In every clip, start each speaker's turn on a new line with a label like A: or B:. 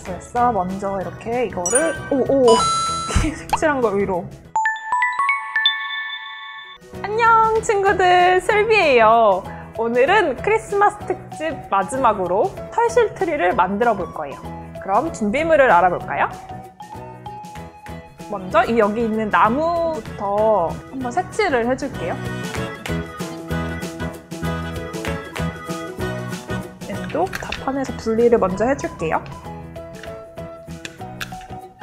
A: 됐어. 먼저 이렇게 이거를 색칠한 걸 위로. 안녕 친구들, 슬비예요. 오늘은 크리스마스 특집 마지막으로 털실 트리를 만들어 볼 거예요. 그럼 준비물을 알아볼까요? 먼저 여기 있는 나무부터 한번 색칠을 해줄게요. 또 답판에서 분리를 먼저 해줄게요.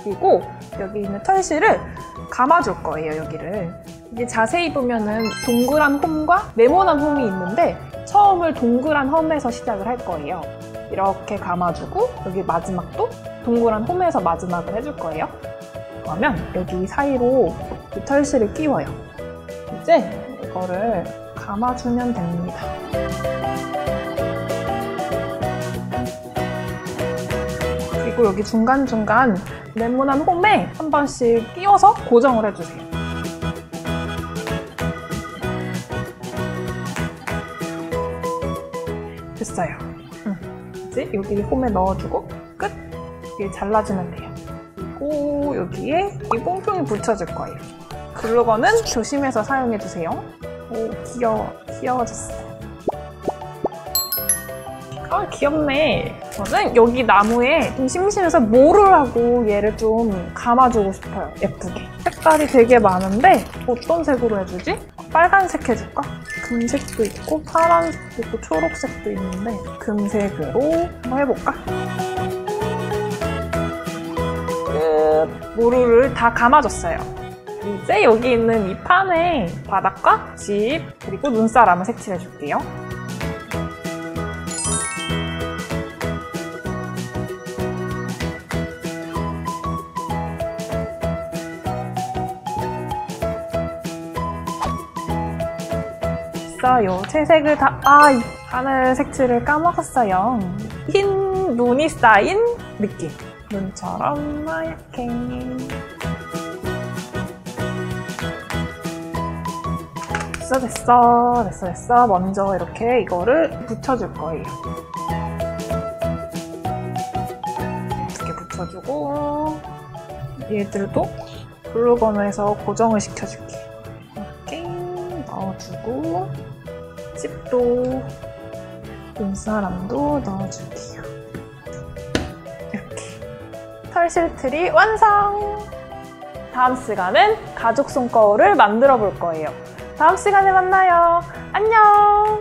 A: 그리고 여기 있는 털실을 감아줄 거예요, 여기를. 이게 자세히 보면은 동그란 홈과 네모난 홈이 있는데 처음을 동그란 홈에서 시작을 할 거예요. 이렇게 감아주고 여기 마지막도 동그란 홈에서 마지막을 해줄 거예요. 그러면 여기 사이로 이 털실을 끼워요. 이제 이거를 감아주면 됩니다. 그리고 여기 중간중간 네모난 홈에 한 번씩 끼워서 고정을 해주세요. 됐어요. 이제 여기 홈에 넣어주고 끝! 이렇게 잘라주면 돼요. 그리고 여기에 이 뽕뽕이 붙여줄 거예요. 글루건은 조심해서 사용해주세요. 오, 귀여워졌어. 아, 귀엽네. 저는 여기 나무에 좀 심심해서 모를 하고 얘를 좀 감아주고 싶어요, 예쁘게. 색깔이 되게 많은데 어떤 색으로 해주지? 빨간색 해줄까? 금색도 있고 파란색도 있고 초록색도 있는데 금색으로 한번 해볼까? 끝! 모루를 다 감아줬어요. 이제 여기 있는 이 판에 바닥과 집 그리고 눈사람을 색칠해줄게요. 채색을 다, 이 하늘 색칠을 까먹었어요. 흰 눈이 쌓인 느낌. 눈처럼 하얗게. 됐어. 먼저 이렇게 이거를 붙여줄 거예요. 이렇게 붙여주고 얘들도 글루건에서 고정을 시켜줄게. 이렇게 넣어주고 집도 눈사람도 넣어줄게요. 이렇게 털실 트리 완성! 다음 시간은 가죽 손거울을 만들어 볼 거예요. 다음 시간에 만나요. 안녕!